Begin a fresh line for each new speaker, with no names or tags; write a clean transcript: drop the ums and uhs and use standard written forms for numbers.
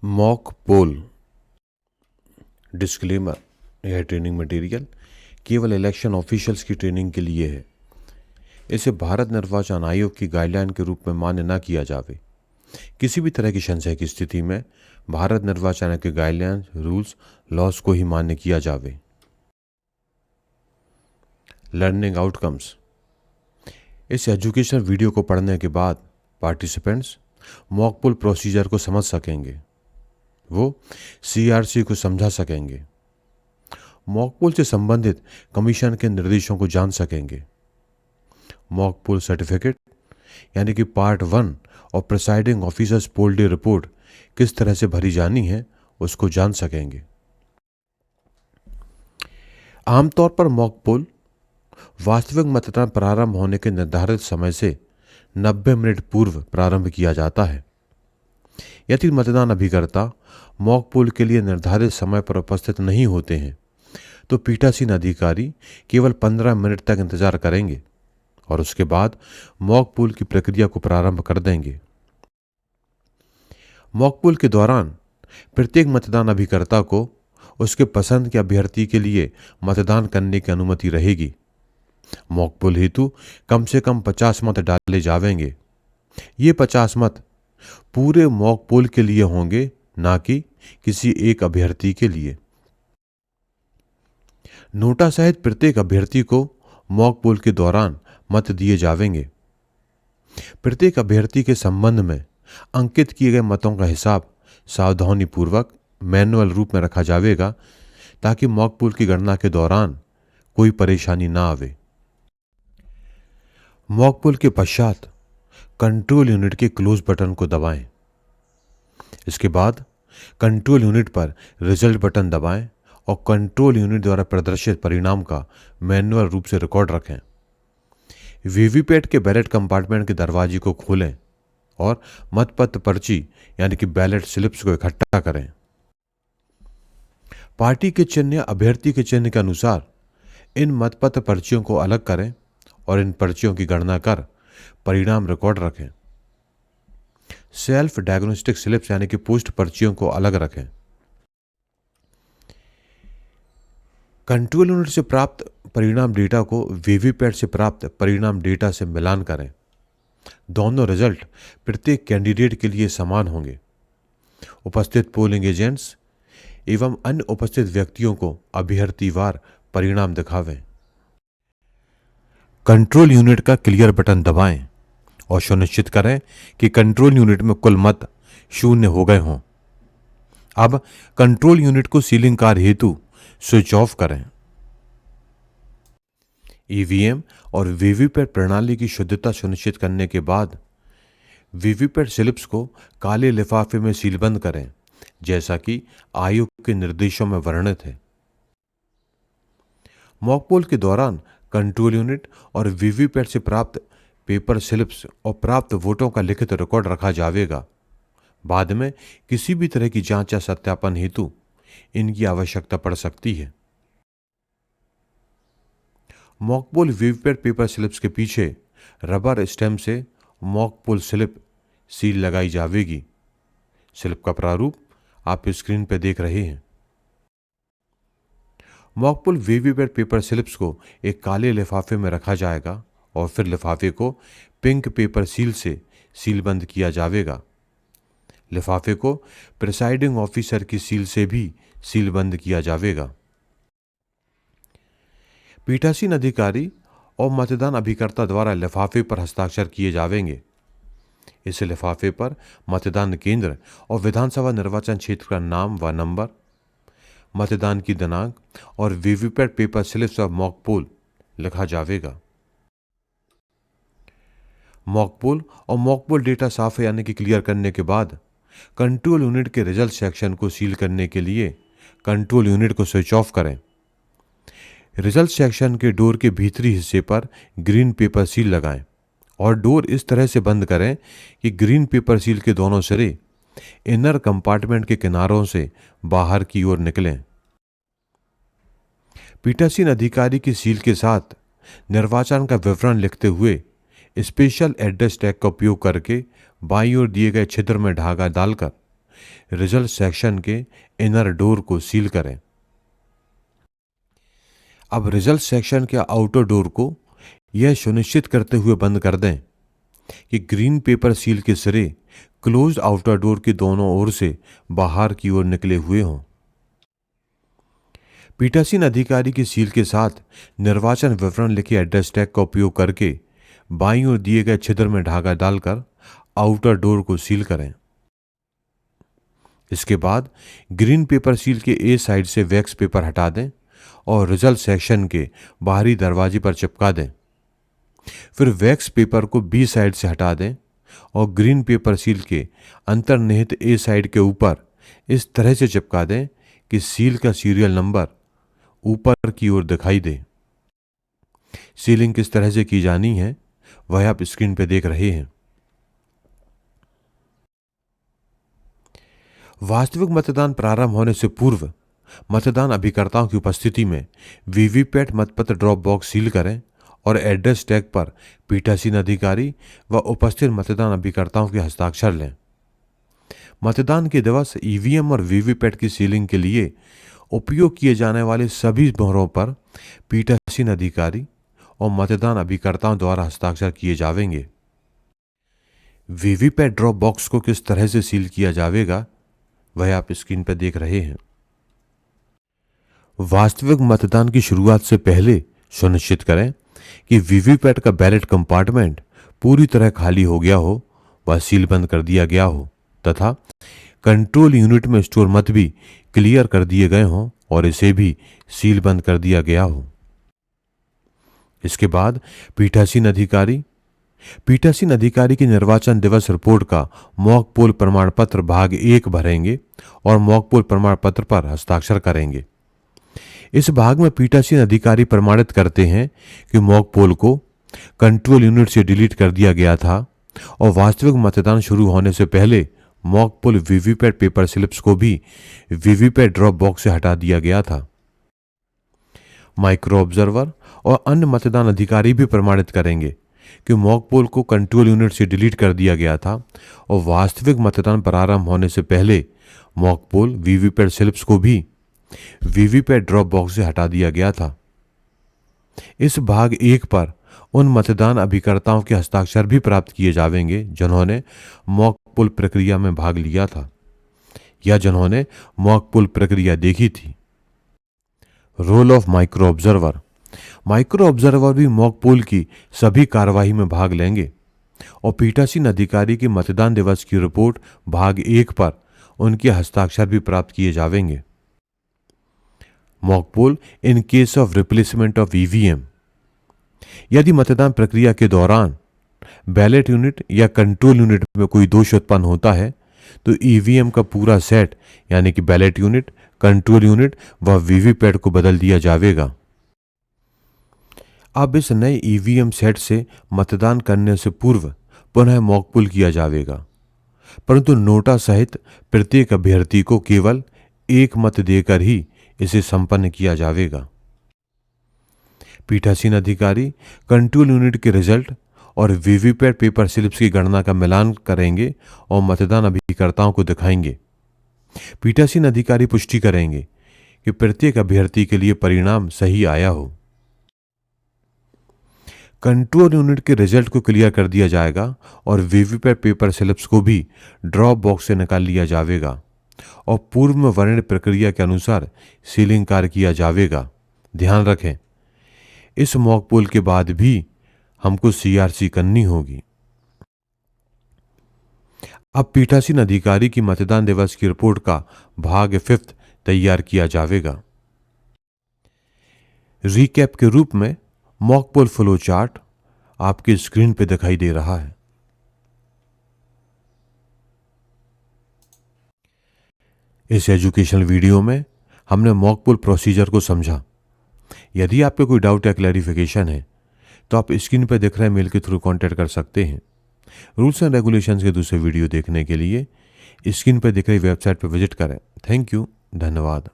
Mock poll disclaimer. यह training material केवल election officials की ट्रेनिंग के लिए है। इसे भारत निर्वाचन आयोग की गाइडलाइन के रूप में मान्य न किया जावे। किसी भी तरह की संशय की स्थिति में भारत निर्वाचन आयोग के गाइडलाइन, रूल्स, लॉज को ही मान्य किया जावे। Learning outcomes. इस एजुकेशनल वीडियो को पढ़ने के बाद पार्टिसिपेंट्स मॉक पोल प्रोसीजर को समझ सकेंगे। वो सीआरसी को समझा सकेंगे। मॉक पोल से संबंधित कमीशन के निर्देशों को जान सकेंगे। मॉक पोल सर्टिफिकेट यानी कि पार्ट 1 और presiding officers poll day report किस तरह से भरी जानी है उसको जान सकेंगे। आमतौर पर मॉक पोल वास्तविक मतदान प्रारंभ होने के निर्धारित समय से 90 मिनट पूर्व प्रारंभ किया जाता है। यदि मतदान अभिकर्ता मॉक पोल के लिए निर्धारित समय पर उपस्थित नहीं होते हैं तो पीठासीन अधिकारी केवल 15 मिनट तक इंतजार करेंगे और उसके बाद मॉक पोल की प्रक्रिया को प्रारंभ कर देंगे। मॉक पोल के दौरान प्रत्येक मतदान अभिकर्ता को उसके पसंद के अभ्यर्थी के लिए मतदान करने की अनुमति रहेगी। मॉक पोल हेतु कम से कम 50 मत डाले जावेंगे। ये 50 मत पूरे मॉक पोल के लिए होंगे, ना कि किसी एक अभ्यर्थी के लिए। नोटा सहित प्रत्येक अभ्यर्थी को मॉक पोल के दौरान मत दिए जावेंगे। प्रत्येक अभ्यर्थी के संबंध में अंकित किए गए मतों का हिसाब सावधानीपूर्वक मैनुअल रूप में रखा जाएगा ताकि मॉक पोल की गणना के दौरान कोई परेशानी ना आवे। मॉक पोल के पश्चात कंट्रोल यूनिट के क्लोज बटन को दबाएं। इसके बाद कंट्रोल यूनिट पर रिजल्ट बटन दबाएं और कंट्रोल यूनिट द्वारा प्रदर्शित परिणाम का मैनुअल रूप से रिकॉर्ड रखें। वीवीपैट के बैलेट कंपार्टमेंट के दरवाजे को खोलें और मतपत्र पर्ची यानी कि बैलेट स्लिप्स को इकट्ठा करें। पार्टी के चिन्ह या अभ्यर्थी के चिन्ह के अनुसार इन मतपत्र पर्चियों को अलग करें और इन पर्चियों की गणना कर परिणाम रिकॉर्ड रखें। सेल्फ डायग्नोस्टिक स्लिप्स यानी कि पोस्ट पर्चियों को अलग रखें। कंट्रोल यूनिट से प्राप्त परिणाम डेटा को वीवीपैट से प्राप्त परिणाम डेटा से मिलान करें। दोनों रिजल्ट प्रत्येक कैंडिडेट के लिए समान होंगे। उपस्थित पोलिंग एजेंट्स एवं अन्य उपस्थित व्यक्तियों को अभ्यर्थीवार परिणाम दिखावें। कंट्रोल यूनिट का क्लियर बटन दबाएं और सुनिश्चित करें कि कंट्रोल यूनिट में कुल मत 0 हो गए हों। अब कंट्रोल यूनिट को सीलिंग कार्य हेतु स्विच ऑफ करें। ईवीएम और वीवीपैट प्रणाली की शुद्धता सुनिश्चित करने के बाद वीवीपैट स्लिप्स को काले लिफाफे में सीलबंद करें, जैसा कि आयोग के निर्देशों में वर्णित है। मॉक पोल के दौरान कंट्रोल यूनिट और वीवीपैट से प्राप्त पेपर स्लिप्स और प्राप्त वोटों का लिखित रिकॉर्ड रखा जाएगा। बाद में किसी भी तरह की जांच या सत्यापन हेतु इनकी आवश्यकता पड़ सकती है। Mock poll VVPAT paper slips के पीछे रबर स्टैम्प से मॉक पोल स्लिप सील लगाई जाएगी। स्लिप का प्रारूप आप स्क्रीन पर देख रहे हैं। Mock poll VVPAT paper slips को एक काले लिफाफे में रखा जाएगा और फिर लिफाफे को पिंक पेपर सील से सीलबंद किया जाएगा। लिफाफे को प्रिसाइडिंग ऑफिसर की सील से भी सीलबंद किया जाएगा। पीठासीन अधिकारी और मतदान अभिकर्ता द्वारा लिफाफे पर हस्ताक्षर किए जाएंगे। इस लिफाफे पर मतदान केंद्र और विधानसभा निर्वाचन क्षेत्र का नाम व नंबर, मतदान की दिनांक और VVPAT paper slips of mock poll लिखा जाएगा। मॉक पोल और मॉक पोल डेटा साफ यानी कि क्लियर करने के बाद कंट्रोल यूनिट के रिजल्ट सेक्शन को सील करने के लिए कंट्रोल यूनिट को स्विच ऑफ करें। रिजल्ट सेक्शन के डोर के भीतरी हिस्से पर ग्रीन पेपर सील लगाएं और डोर इस तरह से बंद करें कि ग्रीन पेपर सील के दोनों सिरे इनर कंपार्टमेंट के किनारों से बाहर की ओर निकलें। पीठासीन अधिकारी की सील के साथ निर्वाचन का विवरण लिखते हुए स्पेशल एड्रेस टैग का उपयोग करके बाईं ओर दिए गए छिद्र में धागा डालकर रिजल्ट सेक्शन के इनर डोर को सील करें। अब रिजल्ट सेक्शन के आउटर डोर को यह सुनिश्चित करते हुए बंद कर दें कि ग्रीन पेपर सील के सिरे क्लोज्ड आउटर डोर के दोनों ओर से बाहर की ओर निकले हुए हों। पीठासीन अधिकारी की सील के साथ निर्वाचन विवरण लिखे एड्रेस टैग का उपयोग करके बाईं ओर दिए गए छिद्र में धागा डालकर आउटर डोर को सील करें। इसके बाद ग्रीन पेपर सील के ए साइड से वैक्स पेपर हटा दें और रिजल्ट सेक्शन के बाहरी दरवाजे पर चिपका दें। फिर वैक्स पेपर को बी साइड से हटा दें और ग्रीन पेपर सील के अंतर्निहित ए साइड के ऊपर इस तरह से चिपका दें कि सील का सीरियल नंबर ऊपर की ओर दिखाई दे। सीलिंग किस तरह से की जानी है वह आप स्क्रीन पर देख रहे हैं। वास्तविक मतदान प्रारंभ होने से पूर्व मतदान अभिकर्ताओं की उपस्थिति में वीवीपैट मतपत्र ड्रॉप बॉक्स सील करें और एड्रेस टैग पर पीठासीन अधिकारी व उपस्थित मतदान अभिकर्ताओं के हस्ताक्षर लें। मतदान के दिवस ईवीएम और वीवीपैट की सीलिंग के लिए उपयोग किए जाने वाले सभी मोहरों पर पीठासीन अधिकारी और मतदान अभिकर्ताओं द्वारा हस्ताक्षर किए जावेंगे। वीवीपैट ड्रॉप बॉक्स को किस तरह से सील किया जाएगा वह आप स्क्रीन पर देख रहे हैं। वास्तविक मतदान की शुरुआत से पहले सुनिश्चित करें कि वीवीपैट का बैलेट कंपार्टमेंट पूरी तरह खाली हो गया हो व सील बंद कर दिया गया हो तथा कंट्रोल यूनिट में स्टोर मत भी क्लियर कर दिए गए हों और इसे भी सील बंद कर दिया गया हो। इसके बाद पीठासीन अधिकारी की निर्वाचन दिवस रिपोर्ट का मॉक पोल प्रमाण पत्र भाग 1 भरेंगे और मॉक पोल प्रमाण पत्र पर हस्ताक्षर करेंगे। इस भाग में पीठासीन अधिकारी प्रमाणित करते हैं कि मॉक पोल को कंट्रोल यूनिट से डिलीट कर दिया गया था और वास्तविक मतदान शुरू होने से पहले mock poll VVPAT paper slips को भी वीवीपैट ड्रॉप बॉक्स से हटा दिया गया था। माइक्रो ऑब्जर्वर और अन्य मतदान अधिकारी भी प्रमाणित करेंगे कि मॉक पोल को कंट्रोल यूनिट से डिलीट कर दिया गया था और वास्तविक मतदान प्रारंभ होने से पहले मॉक पोल वीवीपैट स्लिप्स को भी वीवीपैट ड्रॉप बॉक्स से हटा दिया गया था। इस भाग 1 पर उन मतदान अभिकर्ताओं के हस्ताक्षर भी प्राप्त किए जावेंगे जिन्होंने मॉक पोल प्रक्रिया में भाग लिया था या जिन्होंने मॉक पोल प्रक्रिया देखी थी। रोल ऑफ माइक्रो ऑब्जर्वर भी मॉक पोल की सभी कार्यवाही में भाग लेंगे और पीठासीन अधिकारी की मतदान दिवस की रिपोर्ट भाग 1 पर उनके हस्ताक्षर भी प्राप्त किए जावेंगे। Mock poll in case of replacement of EVM, यदि मतदान प्रक्रिया के दौरान बैलेट यूनिट या कंट्रोल यूनिट में कोई दोष उत्पन्न होता है तो ईवीएम का पूरा सेट यानी कि बैलेट यूनिट, कंट्रोल यूनिट व वीवीपैट को बदल दिया जाएगा। अब इस नए ईवीएम सेट से मतदान करने से पूर्व पुनः मॉक पोल किया जाएगा, परंतु नोटा सहित प्रत्येक अभ्यर्थी को केवल 1 मत देकर ही इसे संपन्न किया जाएगा। पीठासीन अधिकारी कंट्रोल यूनिट के रिजल्ट और वीवीपैट पेपर स्लिप्स की गणना का मिलान करेंगे और मतदान अभिकर्ताओं को दिखाएंगे। पीठासीन अधिकारी पुष्टि करेंगे कि प्रत्येक अभ्यर्थी के लिए परिणाम सही आया हो। कंट्रोल यूनिट के रिजल्ट को क्लियर कर दिया जाएगा और वीवीपैट पेपर स्लिप्स को भी ड्रॉप बॉक्स से निकाल लिया जाएगा और पूर्व में वर्णित प्रक्रिया के अनुसार सीलिंग कार्य किया जाएगा। ध्यान रखें, इस मॉक पोल के बाद भी हमको सीआरसी करनी होगी। अब पीठासीन अधिकारी की मतदान दिवस की रिपोर्ट का भाग 5 तैयार किया जाएगा। रीकैप के रूप में मॉक पोल फ्लो चार्ट आपकी स्क्रीन पे दिखाई दे रहा है। इस एजुकेशनल वीडियो में हमने मॉक पोल प्रोसीजर को समझा। यदि आपको कोई डाउट या क्लैरिफिकेशन है तो आप स्क्रीन पर दिख रहे मेल के थ्रू कांटेक्ट कर सकते हैं। रूल्स एंड रेगुलेशंस के दूसरे वीडियो देखने के लिए स्क्रीन पर दिख रही वेबसाइट पर विजिट करें। थैंक यू, धन्यवाद।